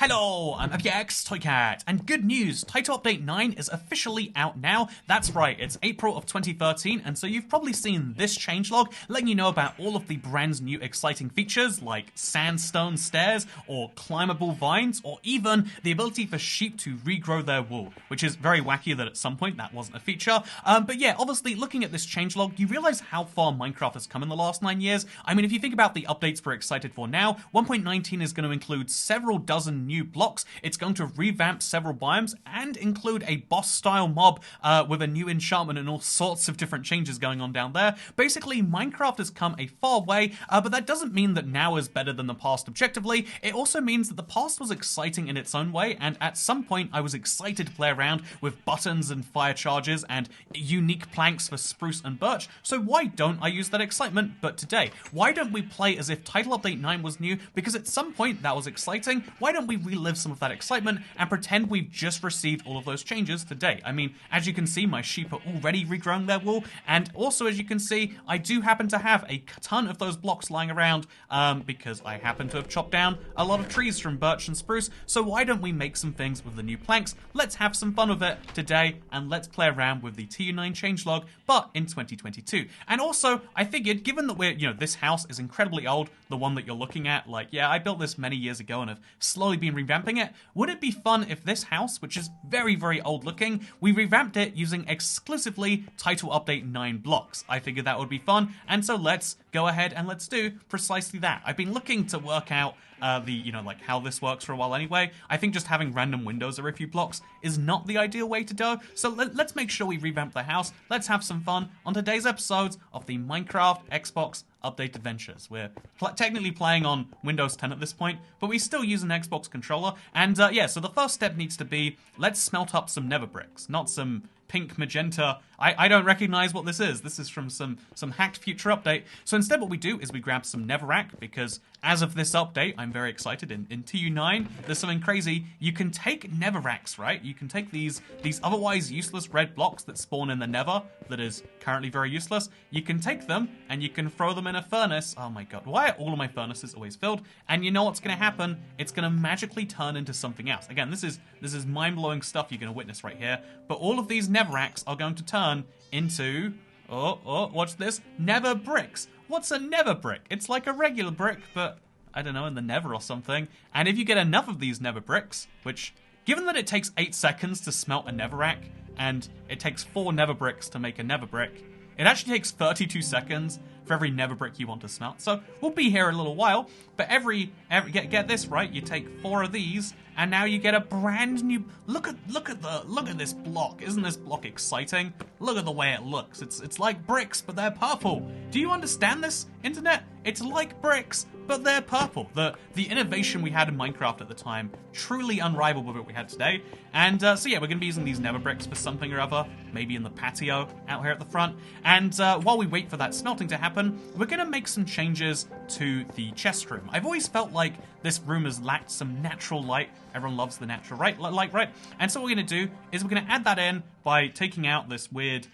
Hello, I'm FPX Toycat, and good news, Title Update 9 is officially out now. That's right, it's April of 2013, and so you've probably seen this changelog letting you know about all of the brand new exciting features like sandstone stairs, or climbable vines, or even the ability for sheep to regrow their wool, which is very wacky that at some point that wasn't a feature. But yeah, obviously looking at this changelog, you realize how far Minecraft has come in the last 9 years. I mean, if you think about the updates we're excited for now, 1.19 is going to include several dozen new blocks. It's going to revamp several biomes and include a boss-style mob with a new enchantment and all sorts of different changes going on down there. Basically, Minecraft has come a far way, but that doesn't mean that now is better than the past objectively. It also means that the past was exciting in its own way, and at some point I was excited to play around with buttons and fire charges and unique planks for spruce and birch, so why don't I use that excitement but today? Why don't we play as if Title Update 9 was new, because at some point that was exciting? Why don't we relive some of that excitement and pretend we've just received all of those changes today? I mean, as you can see, my sheep are already regrowing their wool, and also as you can see, I do happen to have a ton of those blocks lying around because I happen to have chopped down a lot of trees from birch and spruce, so why don't we make some things with the new planks? Let's have some fun with it today, and let's play around with the TU9 changelog, but in 2022. And also, I figured, given that this house is incredibly old, the one that you're looking at, like, yeah, I built this many years ago and have slowly been revamping it, would it be fun if this house, which is very, very old looking, we revamped it using exclusively Title Update 9 blocks? I figured that would be fun, and so let's go ahead and let's do precisely that. I've been looking to work out how this works for a while anyway. I think just having random windows every few blocks is not the ideal way to go, so let's make sure we revamp the house. Let's have some fun on today's episodes of the Minecraft Xbox Update Adventures. We're technically playing on Windows 10 at this point, but we still use an Xbox controller, and yeah, so the first step needs to be, let's smelt up some Nether bricks, not some pink magenta. I don't recognize what this is. This is from some hacked future update. So instead what we do is we grab some netherrack, because as of this update, I'm very excited, in TU9, there's something crazy. You can take netherracks, right? You can take these otherwise useless red blocks that spawn in the nether, that is currently very useless. You can take them, and you can throw them in a furnace. Oh my god, why are all of my furnaces always filled? And you know what's going to happen? It's going to magically turn into something else. Again, this is mind-blowing stuff you're going to witness right here, but all of these netherracks are going to turn into, watch this, nether bricks. What's a nether brick? It's like a regular brick, but I don't know, in the nether or something. And if you get enough of these nether bricks, which, given that it takes 8 seconds to smelt a netherrack, and it takes 4 nether bricks to make a nether brick, it actually takes 32 seconds for every nether brick you want to smelt. So we'll be here a little while, but get this right, you take 4 of these, and now you get a brand new, look at this block. Isn't this block exciting? Look at the way it looks. It's like bricks, but they're purple. Do you understand this, internet? It's like bricks, but they're purple. The innovation we had in Minecraft at the time, truly unrivaled with what we had today. And so yeah, we're going to be using these nether bricks for something or other, maybe in the patio out here at the front. And while we wait for that smelting to happen, we're going to make some changes to the chest room. I've always felt like this room has lacked some natural light. Everyone loves the natural light, right? And so what we're going to do is we're going to add that in by taking out this weird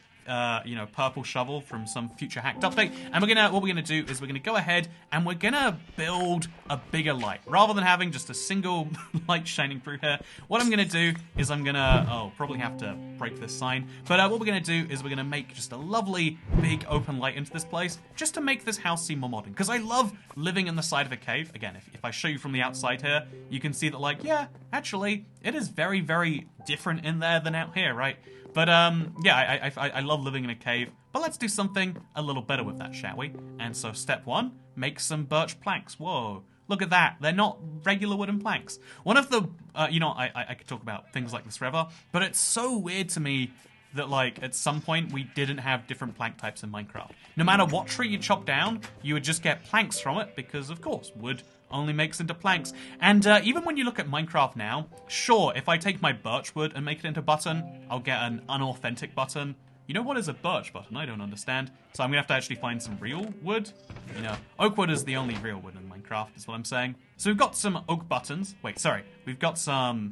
purple shovel from some future hacked update, and what we're gonna do is we're gonna go ahead and we're gonna build a bigger light rather than having just a single light shining through here. What I'm gonna do is I'm gonna probably have to break this sign, but what we're gonna do is we're gonna make just a lovely big open light into this place, just to make this house seem more modern, because I love living in the side of a cave. Again, if I show you from the outside here, you can see that, like, yeah, actually it is very, very different in there than out here, right? But yeah, I love living in a cave, but let's do something a little better with that, shall we? And so step 1, make some birch planks. Whoa, look at that. They're not regular wooden planks. One of the, I could talk about things like this forever, but it's so weird to me that, like, at some point we didn't have different plank types in Minecraft. No matter what tree you chop down, you would just get planks from it, because of course, wood only makes into planks. And even when you look at Minecraft now, sure, if I take my birch wood and make it into button, I'll get an unauthentic button. You know, what is a birch button? I don't understand. So I'm gonna have to actually find some real wood. Oak wood is the only real wood in Minecraft, is what I'm saying. So we've got some oak buttons. Wait, sorry. We've got some...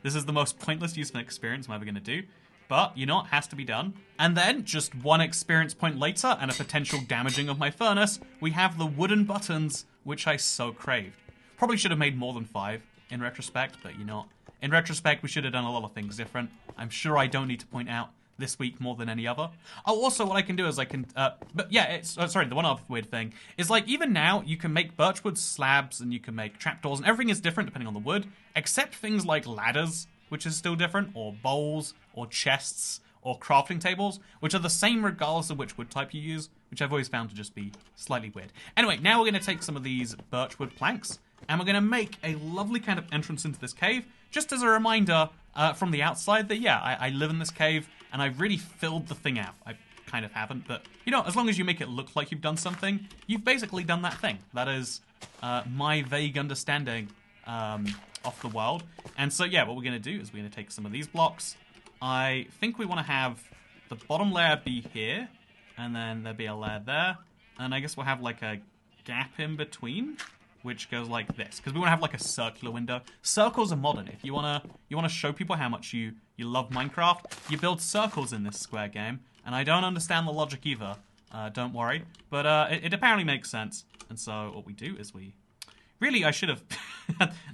This is the most pointless use of an experience I'm ever gonna do. But, you know, it has to be done. And then, just 1 experience point later, and a potential damaging of my furnace, we have the wooden buttons, which I so craved. Probably should have made more than 5. in retrospect, but you know, in retrospect, we should have done a lot of things different. I'm sure I don't need to point out this week more than any other. Oh, also what I can do is I can, but yeah, it's, sorry, the one other weird thing is like even now you can make birchwood slabs and you can make trapdoors and everything is different depending on the wood, except things like ladders, which is still different, or bowls, or chests, or crafting tables, which are the same regardless of which wood type you use, which I've always found to just be slightly weird. Anyway, now we're going to take some of these birchwood planks, and we're going to make a lovely kind of entrance into this cave, just as a reminder from the outside that, yeah, I live in this cave, and I've really filled the thing out. I kind of haven't, but, you know, as long as you make it look like you've done something, you've basically done that thing. That is my vague understanding of the world. And so, yeah, what we're going to do is we're going to take some of these blocks. I think we want to have the bottom layer be here, and then there'll be a layer there, and I guess we'll have like a gap in between, which goes like this, because we want to have like a circular window. Circles are modern. If you wanna show people how much you love Minecraft, you build circles in this square game, and I don't understand the logic either. Don't worry, but it apparently makes sense. And so what we do is really I should have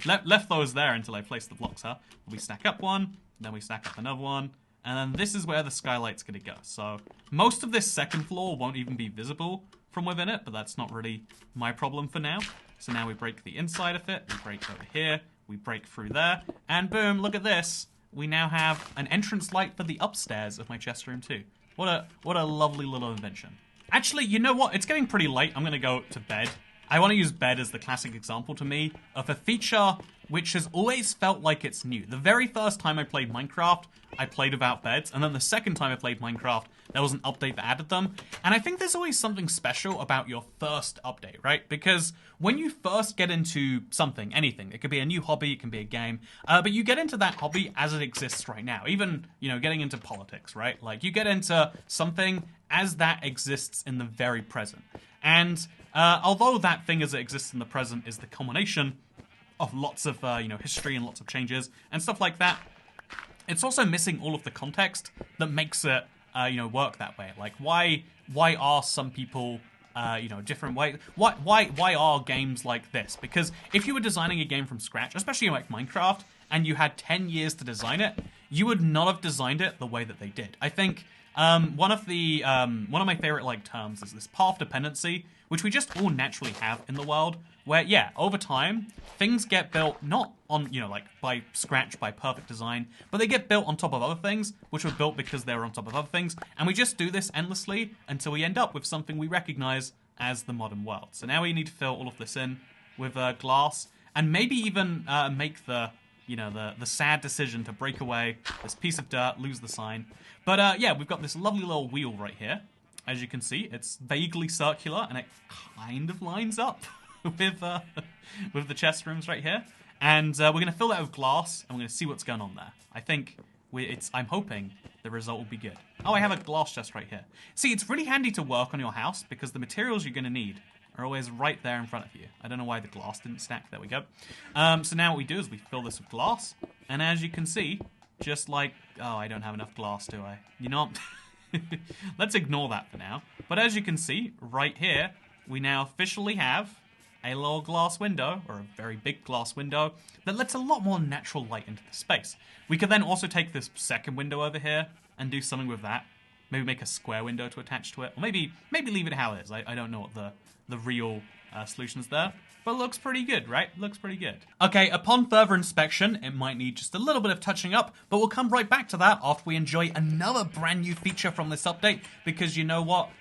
left those there until I placed the blocks. We stack up one, then we stack up another one, and then this is where the skylight's gonna go. So most of this second floor won't even be visible from within it, but that's not really my problem for now. So now we break the inside of it, we break over here, we break through there, and boom, look at this. We now have an entrance light for the upstairs of my chest room too. What a lovely little invention. Actually, you know what? It's getting pretty late. I'm gonna go to bed. I want to use bed as the classic example to me of a feature which has always felt like it's new. The very first time I played Minecraft, I played without beds, and then the second time I played Minecraft, there was an update that added them. And I think there's always something special about your first update, right? Because when you first get into something, anything, it could be a new hobby, it can be a game, but you get into that hobby as it exists right now. Even, you know, getting into politics, right? Like, you get into something as that exists in the very present. And although that thing as it exists in the present is the culmination of lots of, you know, history and lots of changes and stuff like that, it's also missing all of the context that makes it, you know, work that way. Like, why are some people, you know, different way? Why are games like this? Because if you were designing a game from scratch, especially like Minecraft, and you had 10 years to design it, you would not have designed it the way that they did. I think one of my favorite like terms is this path dependency, which we just all naturally have in the world, where, yeah, over time, things get built not on, you know, like by scratch, by perfect design, but they get built on top of other things, which were built because they were on top of other things, and we just do this endlessly until we end up with something we recognize as the modern world. So now we need to fill all of this in with glass, and maybe even make the, you know, the sad decision to break away this piece of dirt, lose the sign. But yeah, we've got this lovely little wheel right here. As you can see, it's vaguely circular, and it kind of lines up with the chest rooms right here. And we're going to fill that with glass, and we're going to see what's going on there. I think I'm hoping the result will be good. Oh, I have a glass chest right here. See, it's really handy to work on your house, because the materials you're going to need are always right there in front of you. I don't know why the glass didn't stack. There we go. So now what we do is we fill this with glass, and as you can see, just like... Oh, I don't have enough glass, do I? You know what? Let's ignore that for now. But as you can see, right here, we now officially have a little glass window, or a very big glass window, that lets a lot more natural light into the space. We could then also take this second window over here and do something with that. Maybe make a square window to attach to it. Or maybe leave it how it is. I don't know what the real solution is there. But it looks pretty good, right? Looks pretty good. Okay, upon further inspection, it might need just a little bit of touching up, but we'll come right back to that after we enjoy another brand new feature from this update, because you know what?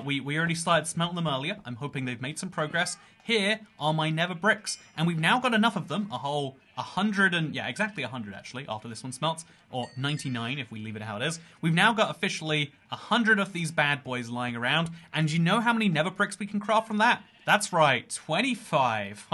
We already started smelting them earlier. I'm hoping they've made some progress. Here are my Nether bricks, and we've now got enough of them, a whole 100 and, yeah, exactly 100 actually, after this one smelts, or 99 if we leave it how it is. We've now got officially 100 of these bad boys lying around, and you know how many Nether bricks we can craft from that? That's right, 25.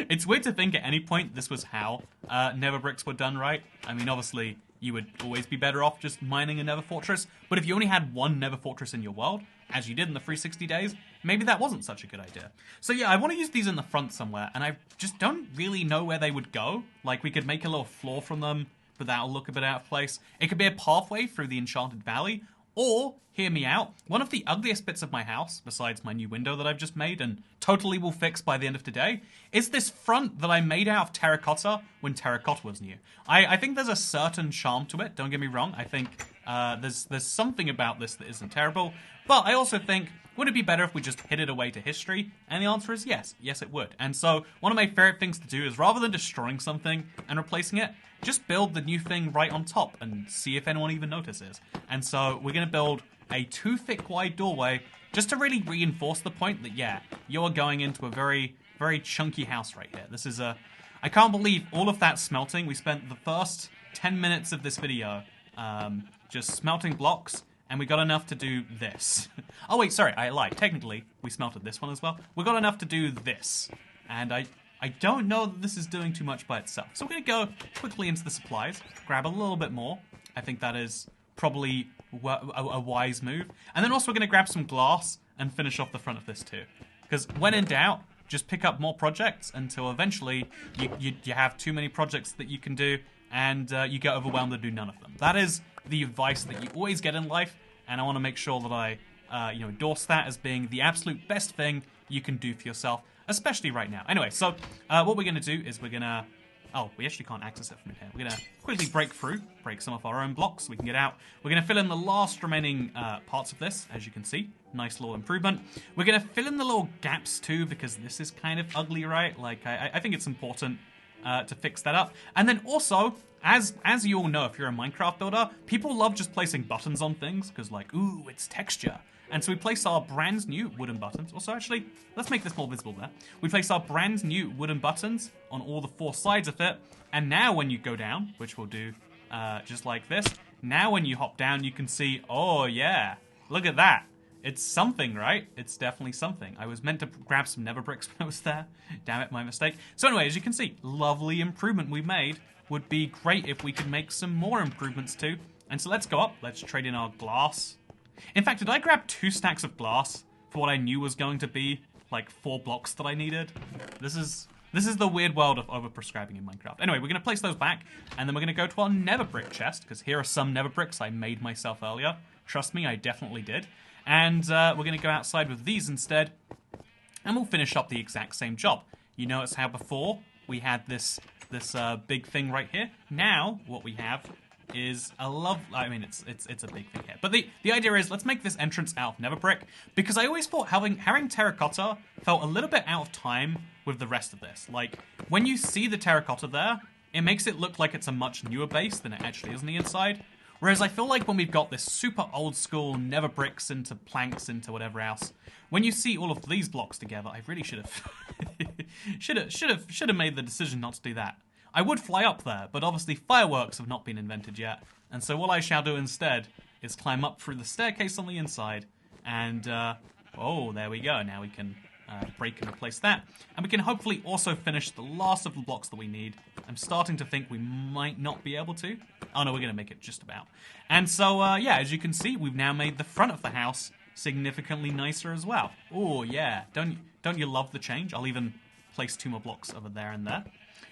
It's weird to think at any point this was how Nether bricks were done, right? I mean, obviously, you would always be better off just mining a Nether fortress, but if you only had one Nether fortress in your world, as you did in the 360 days, maybe that wasn't such a good idea. So yeah, I want to use these in the front somewhere, and I just don't really know where they would go. Like, we could make a little floor from them, but that'll look a bit out of place. It could be a pathway through the Enchanted Valley, or hear me out. One of the ugliest bits of my house, besides my new window that I've just made and totally will fix by the end of today, is this front that I made out of terracotta when terracotta was new. I think there's a certain charm to it, don't get me wrong. I think there's something about this that isn't terrible, but I also think, would it be better if we just hid it away to history? And the answer is yes. Yes, it would. And so one of my favorite things to do is, rather than destroying something and replacing it, just build the new thing right on top and see if anyone even notices. And so we're going to build a 2 thick wide doorway just to really reinforce the point that, yeah, you're going into a very, very chunky house right here. This is a... I can't believe all of that smelting. We spent the first 10 minutes of this video just smelting blocks, and we got enough to do this. Oh wait, sorry, I lied. Technically, we smelted this one as well. We got enough to do this. And I don't know that this is doing too much by itself. So we're going to go quickly into the supplies, grab a little bit more. I think that is probably a wise move. And then also we're going to grab some glass and finish off the front of this too. Because when in doubt, just pick up more projects until eventually you have too many projects that you can do, and you get overwhelmed and do none of them. That is the advice that you always get in life, and I want to make sure that I endorse that as being the absolute best thing you can do for yourself, especially right now. Anyway, so what we're going to do is we're going to... Oh, we actually can't access it from here. We're going to quickly break some of our own blocks so we can get out. We're going to fill in the last remaining parts of this, as you can see. Nice little improvement. We're going to fill in the little gaps too, because this is kind of ugly, right? Like, I think it's important to fix that up. And then also, as you all know, if you're a Minecraft builder, people love just placing buttons on things, because like, ooh, it's texture. And so we place our brand new wooden buttons. Also, actually, let's make this more visible there. We place our brand new wooden buttons on all the 4 sides of it. And now when you go down, which we'll do just like this, now when you hop down, you can see, oh yeah, look at that. It's something, right? It's definitely something. I was meant to grab some Nether bricks when I was there. Damn it, my mistake. So anyway, as you can see, lovely improvement we made. Would be great if we could make some more improvements too. And so let's go up. Let's trade in our glass. In fact, did I grab 2 stacks of glass for what I knew was going to be like 4 blocks that I needed? This is the weird world of overprescribing in Minecraft. Anyway, we're going to place those back, and then we're going to go to our Nether brick chest, because here are some Nether bricks I made myself earlier. Trust me, I definitely did. And we're going to go outside with these instead, and we'll finish up the exact same job. You notice how before we had this big thing right here? Now, what we have is a it's a big thing here. But the idea is, let's make this entrance out of Nether brick, because I always thought having terracotta felt a little bit out of time with the rest of this. Like, when you see the terracotta there, it makes it look like it's a much newer base than it actually is on the inside. Whereas I feel like when we've got this super old school Nether bricks into planks into whatever else, when you see all of these blocks together, I really should have made the decision not to do that. I would fly up there, but obviously fireworks have not been invented yet, and so what I shall do instead is climb up through the staircase on the inside, and, oh, there we go. Now we can break and replace that, and we can hopefully also finish the last of the blocks that we need. I'm starting to think we might not be able to. Oh no, we're going to make it just about. And so, yeah, as you can see, we've now made the front of the house significantly nicer as well. Oh, yeah. Don't you love the change? I'll even place 2 more blocks over there and there.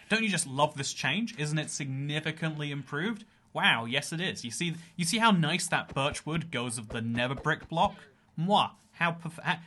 Don't you just love this change? Isn't it significantly improved? Wow, yes it is. You see how nice that birch wood goes with the Nether brick block? Mwah.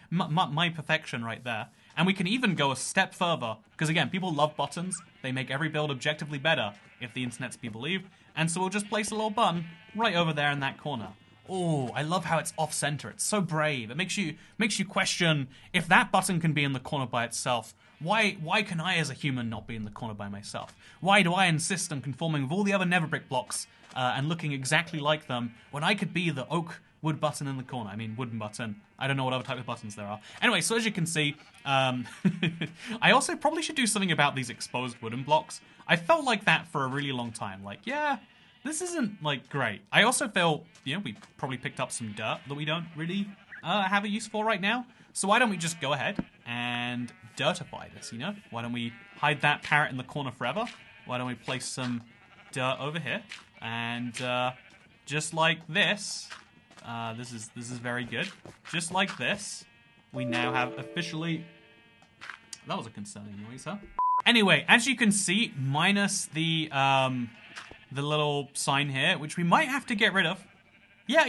My perfection right there. And we can even go a step further, because again, people love buttons. They make every build objectively better, if the internet's to be believed. And so we'll just place a little button right over there in that corner. Oh, I love how it's off-center. It's so brave. It makes you question, if that button can be in the corner by itself, why can I as a human not be in the corner by myself? Why do I insist on conforming with all the other Nether brick blocks and looking exactly like them when I could be the oak wood button in the corner? I mean, wooden button. I don't know what other type of buttons there are. Anyway, so as you can see, I also probably should do something about these exposed wooden blocks. I felt like that for a really long time. Like, yeah, this isn't, like, great. I also feel, we probably picked up some dirt that we don't really have a use for right now. So why don't we just go ahead and dirtify this, Why don't we hide that parrot in the corner forever? Why don't we place some dirt over here? And just like this, this is very good. Just like this, we now have officially... That was a concerning noise, huh? Anyway, as you can see, minus the little sign here, which we might have to get rid of. Yeah,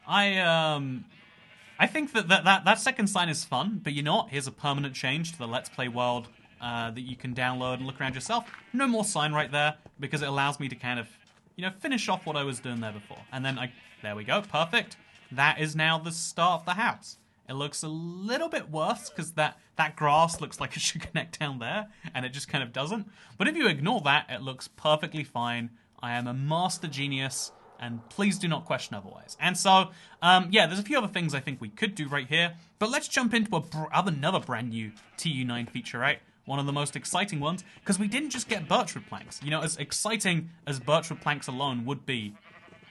I think that second sign is fun, but you know what? Here's a permanent change to the Let's Play world that you can download and look around yourself. No more sign right there, because it allows me to kind of, you know, finish off what I was doing there before. And then there we go, perfect. That is now the start of the house. It looks a little bit worse, because that grass looks like it should connect down there, and it just kind of doesn't. But if you ignore that, it looks perfectly fine. I am a master genius, and please do not question otherwise. And so, yeah, there's a few other things I think we could do right here, but let's jump into another brand new TU9 feature, right? One of the most exciting ones, because we didn't just get birchwood planks. You know, as exciting as birchwood planks alone would be.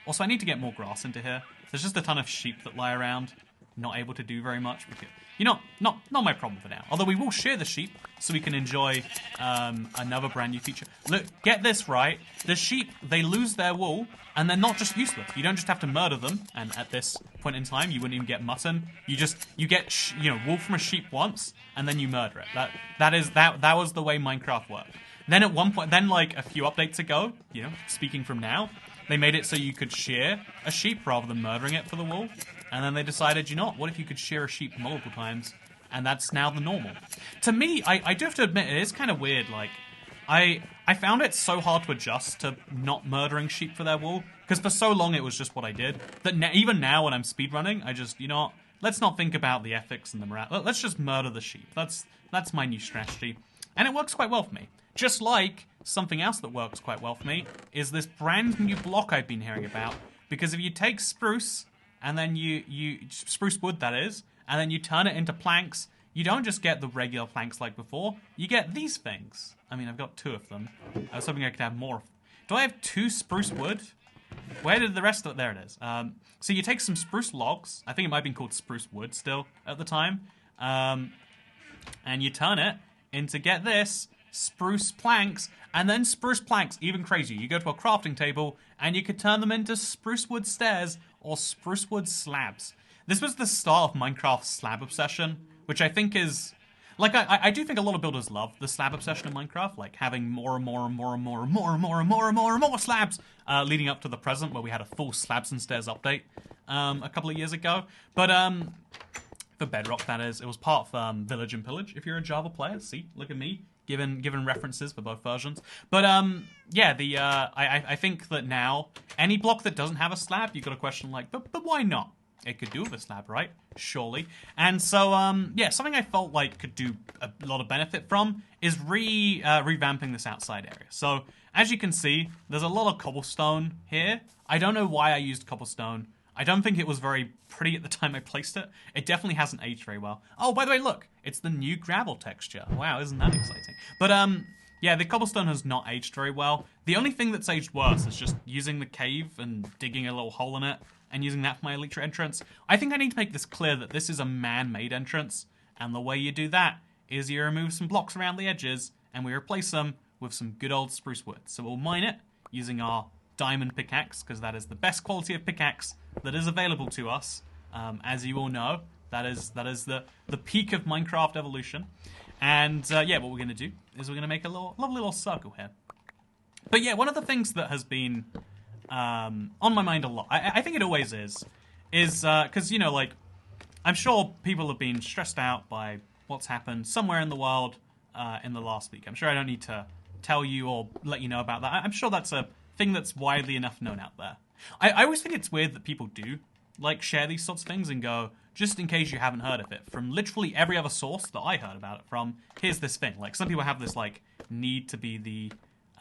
Also, I need to get more grass into here. There's just a ton of sheep that lie around, not able to do very much. Because, you know, not my problem for now. Although we will shear the sheep, so we can enjoy another brand new feature. Look, get this right. The sheep, they lose their wool, and they're not just useless. You don't just have to murder them, and at this point in time, you wouldn't even get mutton. You get wool from a sheep once, and then you murder it. That was the way Minecraft worked. Then at one point, like a few updates ago, you know, speaking from now, they made it so you could shear a sheep rather than murdering it for the wool. And then they decided, you know what if you could shear a sheep multiple times? And that's now the normal. To me, I do have to admit, it is kind of weird. Like, I found it so hard to adjust to not murdering sheep for their wool. Because for so long it was just what I did. That even now when I'm speedrunning, I just, you know what, let's not think about the ethics and the morale. Let's just murder the sheep. That's my new strategy. And it works quite well for me. Just like something else that works quite well for me is this brand new block I've been hearing about. Because if you take spruce, and then spruce wood that is, and then you turn it into planks, you don't just get the regular planks like before, you get these things. I mean, I've got 2 of them. I was hoping I could have more. Do I have 2 spruce wood? Where did the rest of it? There it is. So you take some spruce logs, I think it might have been called spruce wood still at the time, and you turn it into, get this, spruce planks, and then spruce planks, even crazier. You go to a crafting table, and you could turn them into spruce wood stairs, or spruce wood slabs. This was the start of Minecraft's slab obsession, which I think is... Like, I do think a lot of builders love the slab obsession in Minecraft, like having more and more and more and more and more and more and more and more and more slabs, leading up to the present, where we had a full slabs and stairs update a couple of years ago. But for Bedrock, that is, it was part of Village and Pillage, if you're a Java player. See, look at me, given references for both versions. But yeah, I think that now, any block that doesn't have a slab, you've got a question like, but why not? It could do with a slab, right? Surely. And so, yeah, something I felt like could do a lot of benefit from is revamping this outside area. So, as you can see, there's a lot of cobblestone here. I don't know why I used cobblestone. I don't think it was very pretty at the time I placed it. It definitely hasn't aged very well. Oh, by the way, look, it's the new gravel texture. Wow, isn't that exciting? But, yeah, the cobblestone has not aged very well. The only thing that's aged worse is just using the cave and digging a little hole in it and using that for my elytra entrance. I think I need to make this clear that this is a man-made entrance, and the way you do that is you remove some blocks around the edges, and we replace them with some good old spruce wood. So we'll mine it using our diamond pickaxe, because that is the best quality of pickaxe that is available to us. As you all know, that is the peak of Minecraft evolution. And yeah, what we're going to do is we're going to make a lovely little circle here. But yeah, one of the things that has been on my mind a lot, I think it always is because, you know, like, I'm sure people have been stressed out by what's happened somewhere in the world in the last week. I'm sure I don't need to tell you or let you know about that. I'm sure that's a thing that's widely enough known out there. I always think it's weird that people do, like, share these sorts of things and go, just in case you haven't heard of it, from literally every other source that I heard about it from, here's this thing. Like, some people have this, like, need to be the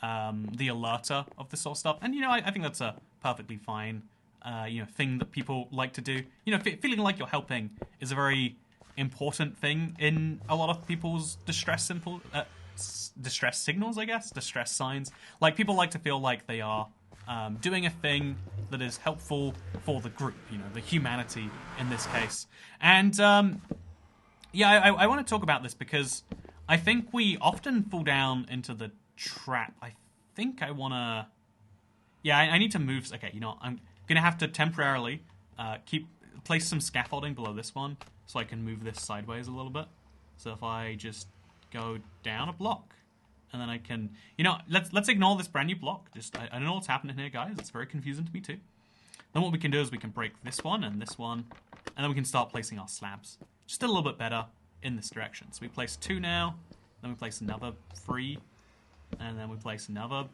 alerter of this sort of stuff. And, you know, I think that's a perfectly fine, you know, thing that people like to do. You know, feeling like you're helping is a very important thing in a lot of people's distress signals, I guess? Distress signs. Like, people like to feel like they are doing a thing that is helpful for the group, you know, the humanity in this case. And, yeah, I want to talk about this because I think we often fall down into the trap. I think I want to... Yeah, I need to move... Okay, you know, I'm going to have to temporarily place some scaffolding below this one so I can move this sideways a little bit. So if I just go down a block, and then I can... You know, let's ignore this brand new block. Just I don't know what's happening here, guys. It's very confusing to me too. Then what we can do is we can break this one, and then we can start placing our slabs. Just a little bit better in this direction. So we place 2 now, then we place another 3, and then we place another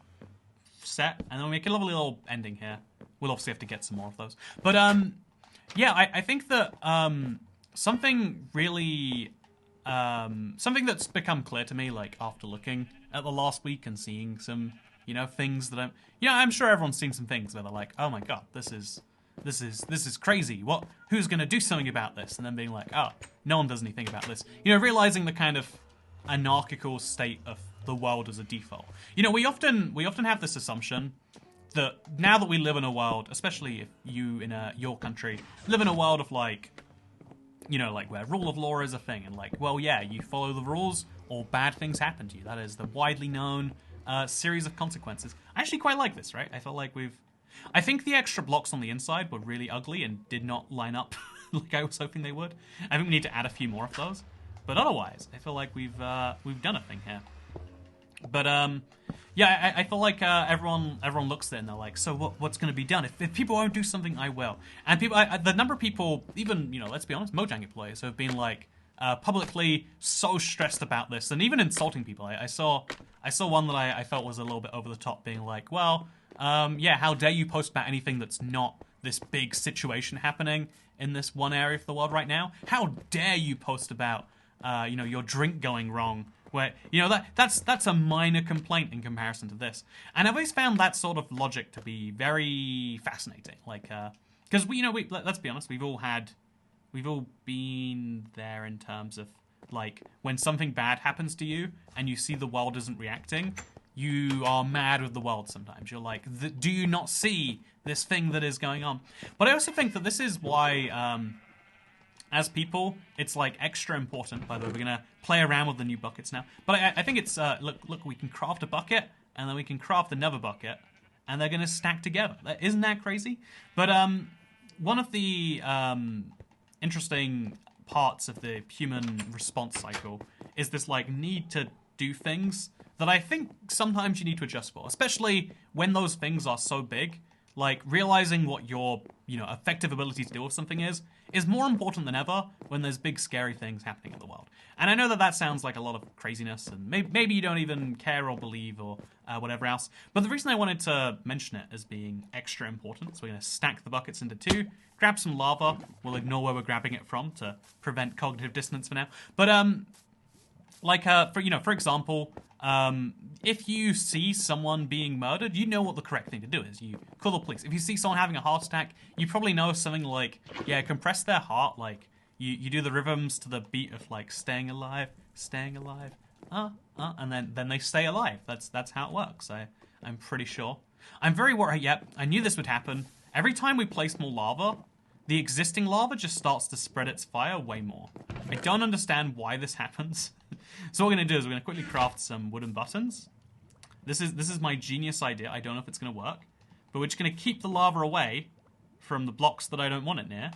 set, and then we make a lovely little ending here. We'll obviously have to get some more of those. But, yeah, I think that something really... something that's become clear to me, like, after looking at the last week and seeing some, you know, things that I'm sure everyone's seen some things where they're like, oh my god, this is crazy. Who's gonna do something about this? And then being like, oh, no one does anything about this. You know, realizing the kind of anarchical state of the world as a default. You know, we often have this assumption that now that we live in a world, especially if you in your country live in a world of like, you know, like where rule of law is a thing, and like, well, yeah, you follow the rules or bad things happen to you. That is the widely known series of consequences. I actually quite like this, right? I felt like I think the extra blocks on the inside were really ugly and did not line up like I was hoping they would. I think we need to add a few more of those. But otherwise, I feel like we've done a thing here. But yeah, I feel like everyone looks there and they're like, so what's going to be done? If people won't do something, I will. And people, the number of people, even, you know, let's be honest, Mojang players have been like publicly so stressed about this and even insulting people. I saw one that I felt was a little bit over the top, being like, well, yeah, how dare you post about anything that's not this big situation happening in this one area of the world right now? How dare you post about, you know, your drink going wrong? Where, you know, that's a minor complaint in comparison to this. And I've always found that sort of logic to be very fascinating. Like, because let's be honest, we've all been there in terms of, like, when something bad happens to you and you see the world isn't reacting, you are mad with the world sometimes. You're like, do you not see this thing that is going on? But I also think that this is why, as people, it's like extra important. By the way, we're gonna play around with the new buckets now. But I think it's look, we can craft a bucket and then we can craft another bucket, and they're gonna stack together. Isn't that crazy? But one of the interesting parts of the human response cycle is this like need to do things that I think sometimes you need to adjust for, especially when those things are so big. Like, realizing what your, you know, effective ability to deal with something is more important than ever when there's big, scary things happening in the world. And I know that sounds like a lot of craziness, and maybe you don't even care or believe or whatever else. But the reason I wanted to mention it as being extra important, so we're going to stack the buckets into 2, grab some lava. We'll ignore where we're grabbing it from to prevent cognitive dissonance for now. But, like, for example, if you see someone being murdered, you know what the correct thing to do is. You call the police. If you see someone having a heart attack, you probably know something like, yeah, compress their heart. Like, you do the rhythms to the beat of, like, staying alive, and then they stay alive. That's how it works. I'm pretty sure. I'm very worried. Yep, I knew this would happen. Every time we place more lava, the existing lava just starts to spread its fire way more. I don't understand why this happens. So what we're going to do is we're going to quickly craft some wooden buttons. This is my genius idea. I don't know if it's going to work. But we're just going to keep the lava away from the blocks that I don't want it near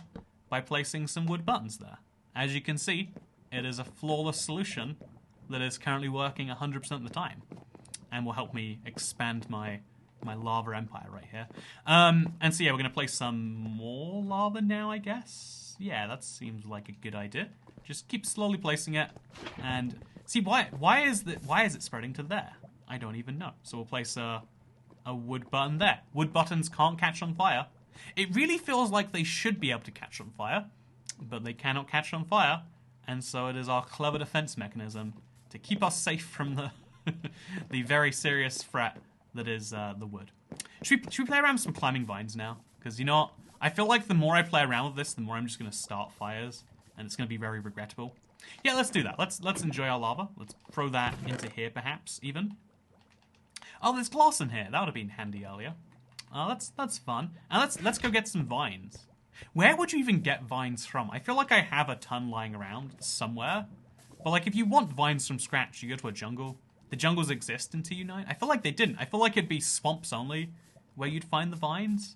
by placing some wood buttons there. As you can see, it is a flawless solution that is currently working 100% of the time. And will help me expand my lava empire right here. And so yeah, we're going to place some more lava now, I guess. Yeah, that seems like a good idea. Just keep slowly placing it, and see why is it spreading to there? I don't even know. So we'll place a wood button there. Wood buttons can't catch on fire. It really feels like they should be able to catch on fire, but they cannot catch on fire, and so it is our clever defense mechanism to keep us safe from the the very serious threat that is the wood. Should we play around with some climbing vines now? Because, you know what? I feel like the more I play around with this, the more I'm just going to start fires, and it's going to be very regrettable. Yeah, let's do that. Let's enjoy our lava. Let's throw that into here, perhaps, even. Oh, there's glass in here. That would have been handy earlier. Oh, that's fun. And let's go get some vines. Where would you even get vines from? I feel like I have a ton lying around somewhere. But, like, if you want vines from scratch, you go to a jungle. The jungles exist in TU9? I feel like they didn't. I feel like it'd be swamps only where you'd find the vines.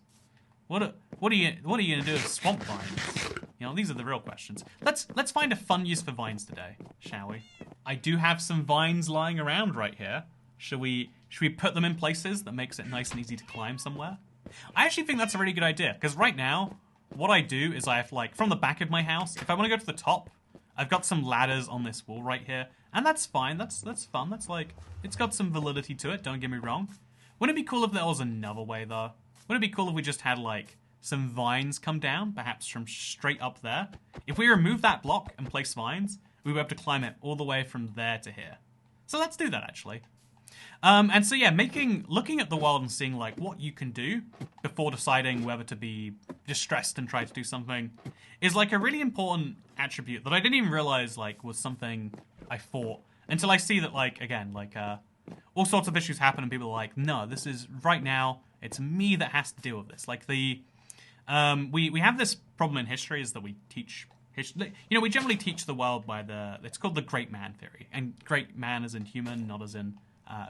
What are you gonna do with swamp vines? You know, these are the real questions. Let's find a fun use for vines today, shall we? I do have some vines lying around right here. Should we put them in places that makes it nice and easy to climb somewhere? I actually think that's a really good idea, because right now, what I do is I have, like, from the back of my house, if I want to go to the top, I've got some ladders on this wall right here, and that's fine, that's fun, that's like, it's got some validity to it, don't get me wrong. Wouldn't it be cool if there was another way, though? Wouldn't it be cool if we just had, like, some vines come down, perhaps from straight up there? If we remove that block and place vines, we would be able to climb it all the way from there to here. So let's do that, actually. And so yeah, looking at the world and seeing like what you can do before deciding whether to be distressed and try to do something is like a really important attribute that I didn't even realize like was something I thought until I see that like, again, like all sorts of issues happen and people are like, no, this is right now, it's me that has to deal with this. Like we have this problem in history is that we teach history, you know, we generally teach the world by it's called the great man theory, and great man as in human, not as in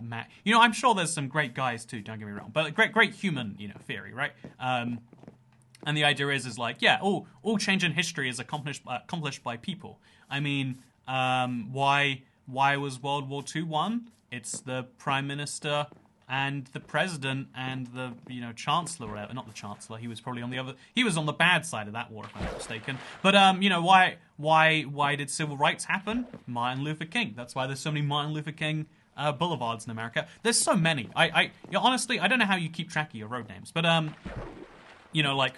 man. You know, I'm sure there's some great guys too, don't get me wrong, but great human, you know, theory, right? And the idea is like, yeah, all change in history is accomplished by people. I mean, why was World War II won? It's the Prime Minister and the President and the, you know, Chancellor, or whatever. Not the Chancellor, he was probably on the other, he was on the bad side of that war, if I'm not mistaken. But, you know, why did civil rights happen? Martin Luther King. That's why there's so many Martin Luther King boulevards in America. There's so many. You know, honestly, I don't know how you keep track of your road names, but, you know, like,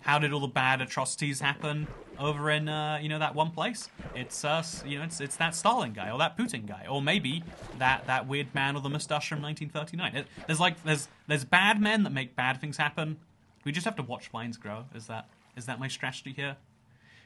how did all the bad atrocities happen over in, you know, that one place? It's, you know, it's that Stalin guy, or that Putin guy, or maybe that weird man with the mustache from 1939. There's bad men that make bad things happen. We just have to watch vines grow. Is that my strategy here?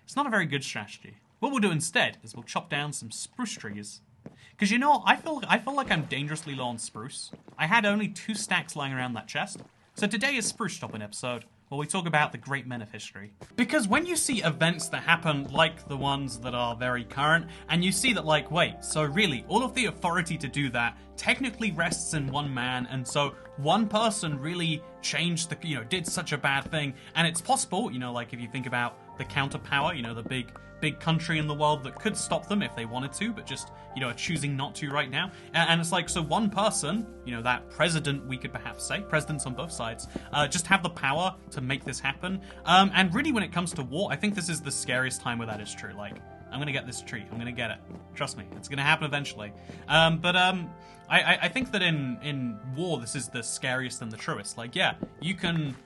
It's not a very good strategy. What we'll do instead is we'll chop down some spruce trees. Because, you know, I feel like I'm dangerously low on spruce. I had only 2 stacks lying around that chest. So today is Spruce Chopping episode, where we talk about the great men of history. Because when you see events that happen like the ones that are very current, and you see that like, wait, so really, all of the authority to do that technically rests in one man, and so one person really changed the, you know, did such a bad thing, and it's possible, you know, like if you think about the counterpower, you know, the big country in the world that could stop them if they wanted to, but just, you know, are choosing not to right now. And it's like, so one person, you know, that president, we could perhaps say, presidents on both sides, just have the power to make this happen. And really when it comes to war, I think this is the scariest time where that is true. Like, I'm gonna get this tree, I'm gonna get it. Trust me, it's gonna happen eventually. I think that in war, this is the scariest and the truest. Like, yeah, you can...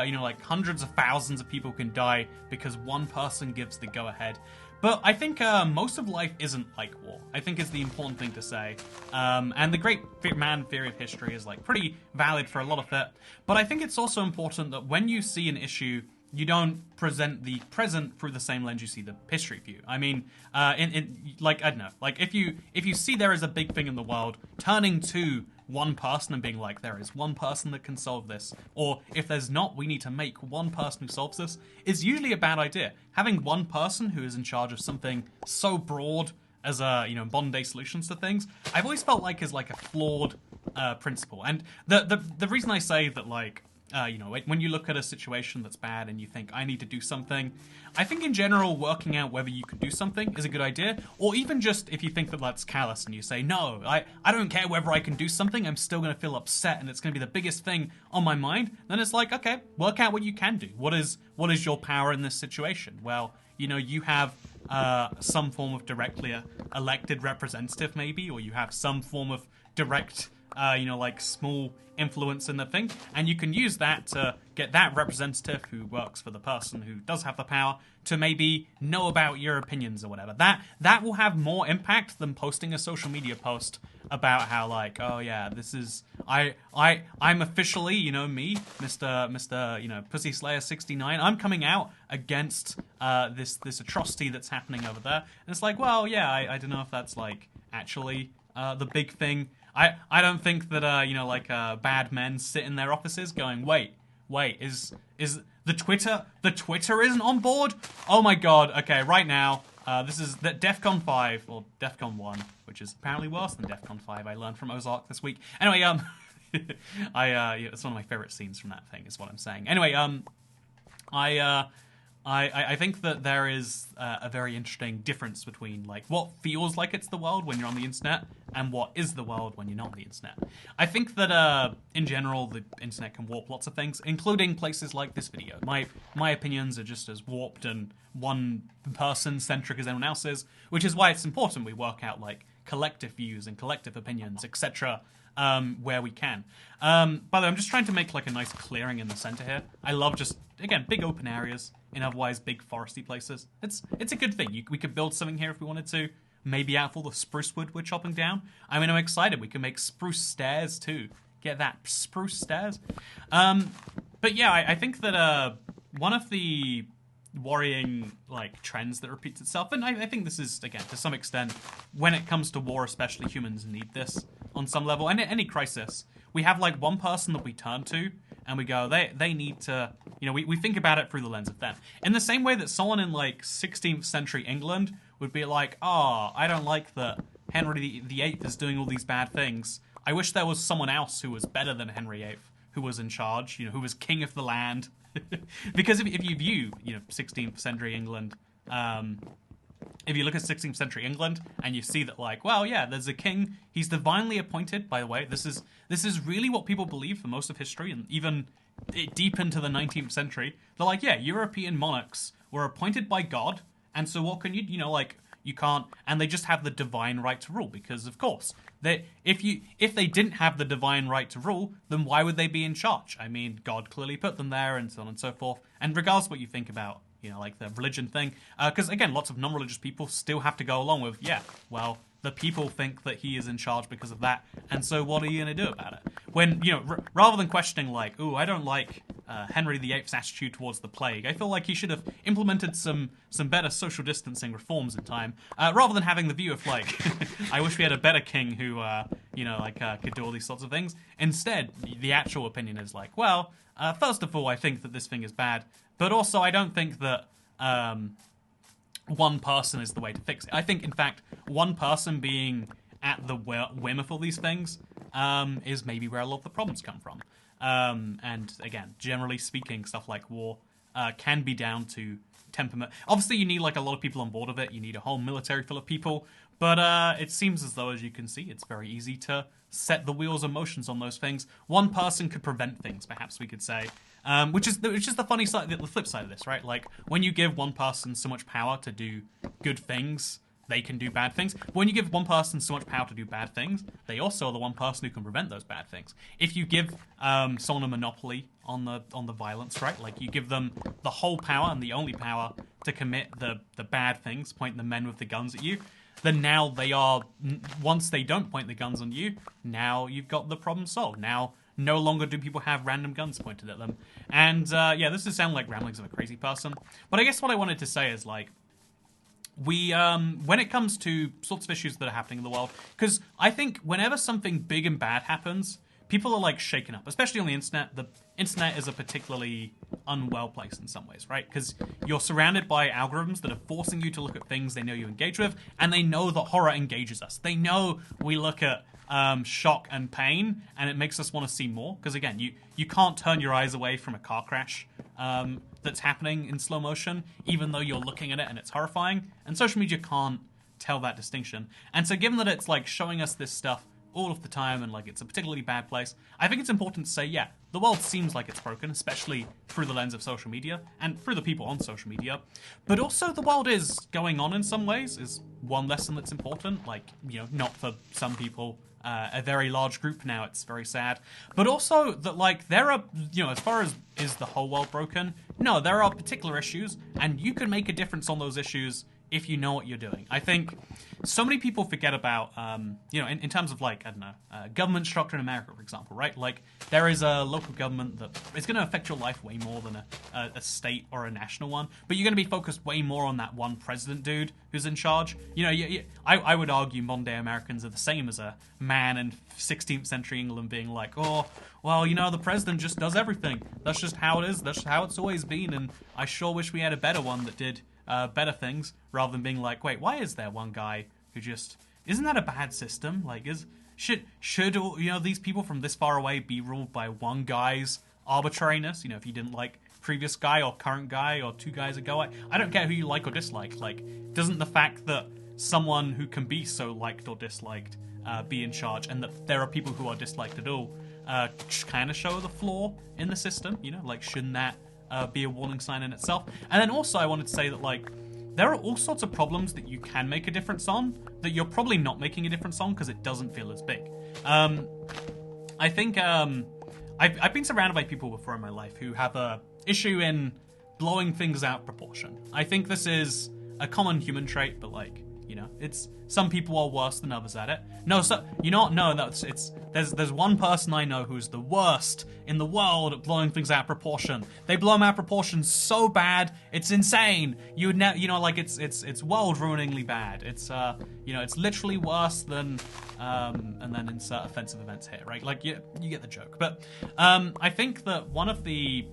you know, like hundreds of thousands of people can die because one person gives the go-ahead. But I think most of life isn't like war, I think is the important thing to say. And the great man theory of history is like pretty valid for a lot of it. But I think it's also important that when you see an issue, you don't present the present through the same lens you see the history view. I mean, like, I don't know, like if you see there is a big thing in the world, turning to one person and being like, there is one person that can solve this, or if there's not, we need to make one person who solves this, is usually a bad idea. Having one person who is in charge of something so broad as you know, modern day solutions to things, I've always felt like is like a flawed principle. And the reason I say that, like, you know, when you look at a situation that's bad and you think, I need to do something, I think in general working out whether you can do something is a good idea. Or even just if you think that that's callous and you say, no, I don't care whether I can do something, I'm still going to feel upset and it's going to be the biggest thing on my mind, then it's like, okay, work out what you can do. What is your power in this situation? Well, you know, you have some form of directly elected representative maybe, or you have some form of direct, you know, like small influence in the thing, and you can use that to get that representative who works for the person who does have the power to maybe know about your opinions or whatever. That will have more impact than posting a social media post about how, like, oh yeah, this is I'm officially, you know, me, Mr. you know, Pussy Slayer 69. I'm coming out against this atrocity that's happening over there. And it's like, well, yeah, I don't know if that's like actually the big thing. I don't think that, you know, like, bad men sit in their offices going, wait, is the Twitter isn't on board? Oh my god, okay, right now, this is the DEFCON 5, or DEFCON 1, which is apparently worse than DEFCON 5, I learned from Ozark this week. Anyway, yeah, it's one of my favorite scenes from that thing, is what I'm saying. Anyway, I think that there is a very interesting difference between like what feels like it's the world when you're on the internet and what is the world when you're not on the internet. I think that in general the internet can warp lots of things, including places like this video. My opinions are just as warped and one person centric as anyone else's, which is why it's important we work out like collective views and collective opinions, etc. Where we can. By the way, I'm just trying to make like a nice clearing in the center here. I love just, again, big open areas in otherwise big foresty places. It's a good thing. We could build something here if we wanted to. Maybe out of all the spruce wood we're chopping down. I mean, I'm excited. We can make spruce stairs too. Get that, spruce stairs. But yeah, I think that one of the worrying like trends that repeats itself, and I think this is, again, to some extent, when it comes to war especially, humans need this on some level, and in any crisis we have like one person that we turn to and we go, they need to, you know, we think about it through the lens of them, in the same way that someone in like 16th century England would be like, oh, I don't like that Henry VIII is doing all these bad things. I wish there was someone else who was better than Henry VIII who was in charge, you know, who was king of the land. Because if you view, you know, 16th century England, if you look at 16th century England and you see that, like, well, yeah, there's a king, he's divinely appointed, by the way. This is really what people believe for most of history, and even deep into the 19th century. They're like, yeah, European monarchs were appointed by God, and so what can you know, like, you can't, and they just have the divine right to rule, because of course, if they didn't have the divine right to rule, then why would they be in charge? I mean, God clearly put them there, and so on and so forth. And regardless of what you think about, you know, like the religion thing, because again, lots of non-religious people still have to go along with, yeah, well, the people think that he is in charge because of that, and so what are you going to do about it? When, you know, rather than questioning like, ooh, I don't like Henry VIII's attitude towards the plague, I feel like he should have implemented some better social distancing reforms in time, rather than having the view of like, I wish we had a better king who, you know, like could do all these sorts of things. Instead, the actual opinion is like, well, first of all, I think that this thing is bad, but also I don't think that one person is the way to fix it. I think, in fact, one person being at the whim of all these things is maybe where a lot of the problems come from. And again, generally speaking, stuff like war can be down to temperament. Obviously, you need like a lot of people on board of it. You need a whole military full of people. But it seems as though, as you can see, it's very easy to set the wheels of motions on those things. One person could prevent things, perhaps we could say. Which is the funny side, the flip side of this, right? Like, when you give one person so much power to do good things, they can do bad things. But when you give one person so much power to do bad things, they also are the one person who can prevent those bad things. If you give someone a monopoly on the violence, right? Like, you give them the whole power and the only power to commit the bad things, point the men with the guns at you, then now they are, once they don't point the guns on you, now you've got the problem solved. Now, no longer do people have random guns pointed at them. And, yeah, this does sound like ramblings of a crazy person. But I guess what I wanted to say is, like, when it comes to sorts of issues that are happening in the world, because I think whenever something big and bad happens, people are, like, shaken up, especially on the internet. The internet is a particularly unwell place in some ways, right? Because you're surrounded by algorithms that are forcing you to look at things they know you engage with, and they know that horror engages us. They know we look at shock and pain, and it makes us want to see more. Because again, you can't turn your eyes away from a car crash that's happening in slow motion, even though you're looking at it and it's horrifying. And social media can't tell that distinction. And so given that it's like showing us this stuff all of the time and like it's a particularly bad place, I think it's important to say, yeah, the world seems like it's broken, especially through the lens of social media and through the people on social media. But also the world is going on in some ways, is one lesson that's important. Like, you know, not for some people, a very large group now, it's very sad. But also that, like, there are, you know, as far as is the whole world broken, no, there are particular issues, and you can make a difference on those issues if you know what you're doing. I think so many people forget about, you know, in terms of, like, I don't know, government structure in America, for example, right? Like, there is a local government that is going to affect your life way more than a state or a national one, but you're going to be focused way more on that one president dude who's in charge. You know, I would argue modern-day Americans are the same as a man in 16th century England being like, oh, well, you know, the president just does everything. That's just how it is. That's how it's always been, and I sure wish we had a better one that did better things, rather than being like, wait, why is there one guy who just, isn't that a bad system? Like, should you know, these people from this far away be ruled by one guy's arbitrariness? You know, if you didn't like previous guy or current guy or 2 guys ago. I don't care who you like or dislike. Like, doesn't the fact that someone who can be so liked or disliked be in charge, and that there are people who are disliked at all, kind of show the flaw in the system? You know, like, shouldn't that be a warning sign in itself? And then also I wanted to say that, like, there are all sorts of problems that you can make a difference on that you're probably not making a difference on because it doesn't feel as big. I think I've been surrounded by people before in my life who have a issue in blowing things out of proportion. I think this is a common human trait, but, like, you know, it's some people are worse than others at it. No, so you know what? No, there's one person I know who's the worst in the world at blowing things out of proportion. They blow them out of proportion so bad, it's insane. You would like it's world-ruiningly bad. It's it's literally worse than and then insert offensive events here, right? Like you get the joke. But I think that one of the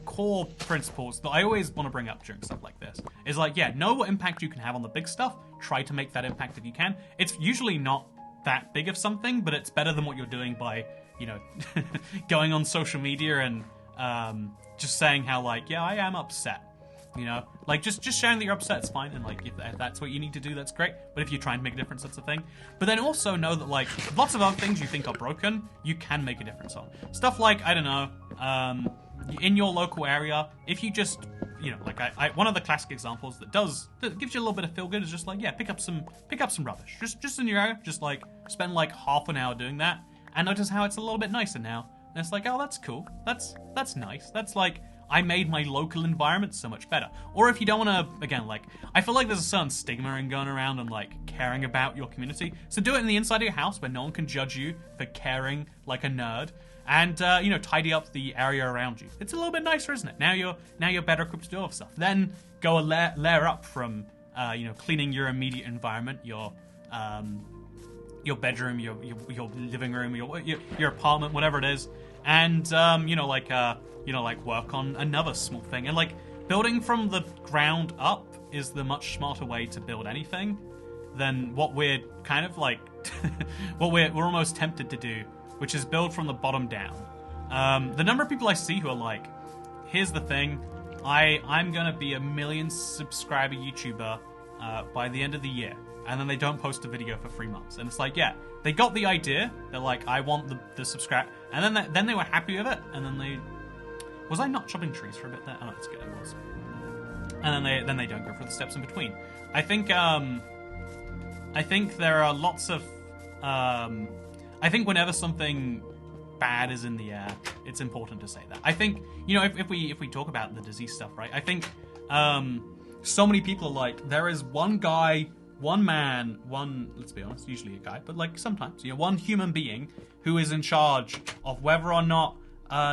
core principles that I always want to bring up during stuff like this is, like, yeah, know what impact you can have on the big stuff. Try to make that impact if you can. It's usually not that big of something, but it's better than what you're doing by, you know, going on social media and just saying how, like, yeah, I am upset. You know, like, just sharing that you're upset is fine, and, like, if that's what you need to do, that's great. But if you're trying to make a difference, that's the thing. But then also know that, like, lots of other things you think are broken, you can make a difference on. Stuff like, I don't know, in your local area, if you just, you know, like, one of the classic examples that gives you a little bit of feel good is just, like, yeah, pick up some rubbish, just in your area, just, like, spend, like, half an hour doing that, and notice how it's a little bit nicer now. And it's like, oh, that's cool, that's nice, that's, like, I made my local environment so much better. Or if you don't want to, again, like, I feel like there's a certain stigma in going around and, like, caring about your community. So do it in the inside of your house where no one can judge you for caring like a nerd. And, you know, tidy up the area around you. It's a little bit nicer, isn't it? Now you're better equipped to do all stuff. Then go a layer up from, you know, cleaning your immediate environment, your bedroom, your living room, your apartment, whatever it is. And, like work on another small thing. And, like, building from the ground up is the much smarter way to build anything than what we're kind of, like, what we're almost tempted to do, which is build from the bottom down. The number of people I see who are like, here's the thing, I'm gonna be a 1 million subscriber YouTuber by the end of the year, and then they don't post a video for 3 months. And it's like, yeah, they got the idea, they're like, I want the subscribe, and then they were happy with it, and then was I not chopping trees for a bit there? Oh, that's good, I was. And then they don't go through the steps in between. I think there are lots of, I think whenever something bad is in the air, it's important to say that. I think, you know, if we talk about the disease stuff, right? I think so many people are like, there is one guy, one man, let's be honest, usually a guy, but, like, sometimes, you know, one human being who is in charge of whether or not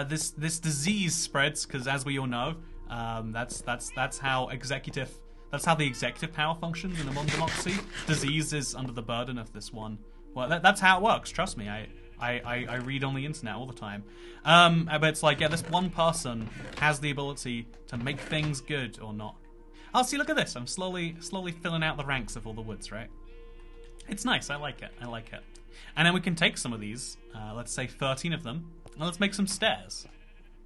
this disease spreads, because as we all know, that's how the executive power functions in a modern democracy. Disease is under the burden of this one. Well, that's how it works. Trust me. I read on the internet all the time. But it's like, yeah, this one person has the ability to make things good or not. Oh, see, look at this. I'm slowly filling out the ranks of all the woods, right? It's nice. I like it. And then we can take some of these, let's say 13 of them, and let's make some stairs.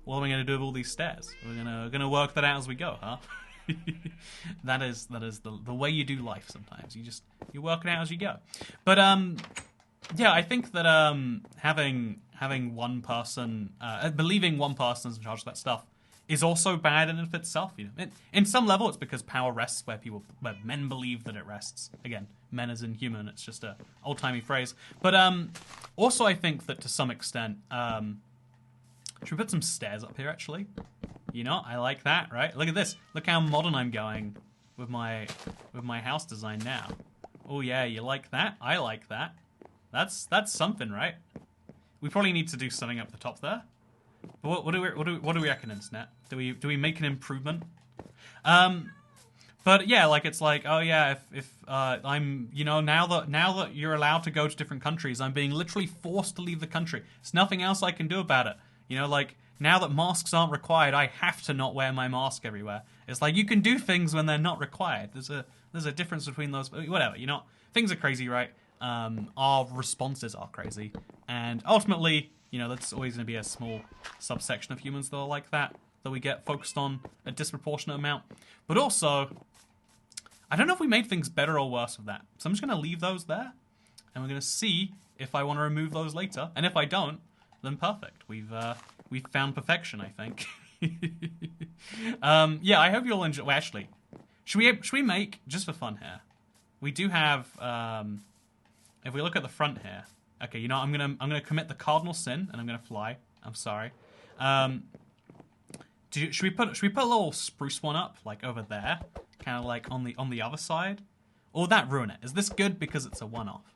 What are we going to do with all these stairs? We're gonna work that out as we go, huh? that is the way you do life sometimes. You work it out as you go. But yeah, I think that having one person, believing one person is in charge of that stuff is also bad in and of itself. You know, in some level, it's because power rests where men believe that it rests. Again, men as in human. It's just a old-timey phrase. But also, I think that to some extent, should we put some stairs up here? Actually, you know, I like that. Right? Look at this. Look how modern I'm going with my house design now. Oh yeah, you like that? I like that. That's something, right? We probably need to do something up the top there. But what do we reckon, internet? Do we make an improvement? But yeah, like, it's like, oh yeah, if I'm, you know, now that you're allowed to go to different countries, I'm being literally forced to leave the country. There's nothing else I can do about it. You know, like, now that masks aren't required, I have to not wear my mask everywhere. It's like, you can do things when they're not required. There's a difference between those. Whatever, you know, things are crazy, right? Our responses are crazy, and ultimately, you know, that's always going to be a small subsection of humans that are like that. that we get focused on a disproportionate amount. But also, I don't know if we made things better or worse with that. So I'm just going to leave those there, and we're going to see if I want to remove those later. And if I don't, then perfect. We've found perfection, I think. Yeah, I hope you'll enjoy. Well, actually, should we make, just for fun here? We do have. If we look at the front here, okay, you know, I'm gonna commit the cardinal sin, and I'm gonna fly. I'm sorry. Should we put a little spruce one up, like over there, kind of like on the other side, or would that ruin it? Is this good because it's a one-off?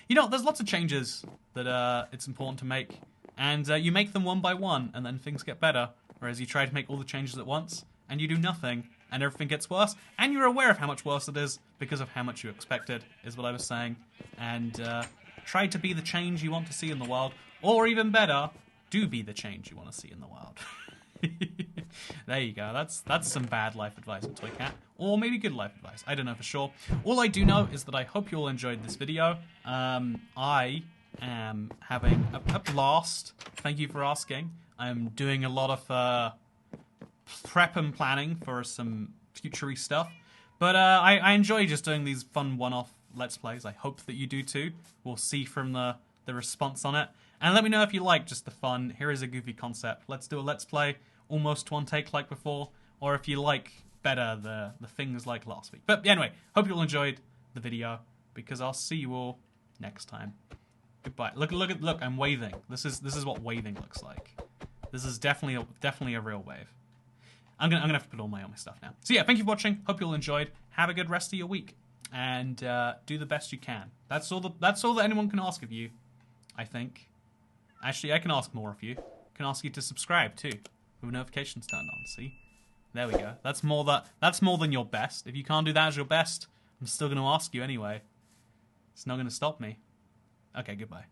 You know, there's lots of changes that it's important to make, and you make them one by one, and then things get better. Whereas you try to make all the changes at once, and you do nothing, and everything gets worse, and you're aware of how much worse it is because of how much you expected, is what I was saying. And try to be the change you want to see in the world, or even better, do be the change you want to see in the world. There you go. That's some bad life advice from Toy Cat, or maybe good life advice. I don't know for sure. All I do know is that I hope you all enjoyed this video. I am having a blast. Thank you for asking. I'm doing a lot of prep and planning for some future-y stuff. But I enjoy just doing these fun one-off Let's Plays. I hope that you do too. We'll see from the response on it. And let me know if you like just the fun, here is a goofy concept, let's do a Let's Play, almost one take like before. Or if you like better the things like last week. But anyway, hope you all enjoyed the video, because I'll see you all next time. Goodbye. Look, I'm waving. This is what waving looks like. This is definitely a real wave. I'm gonna have to put all my stuff now. So yeah, thank you for watching. Hope you all enjoyed. Have a good rest of your week, and do the best you can. That's all that anyone can ask of you, I think. Actually, I can ask more of you. I can ask you to subscribe too, with notifications turned on. See, there we go. That's more than your best. If you can't do that as your best, I'm still gonna ask you anyway. It's not gonna stop me. Okay, goodbye.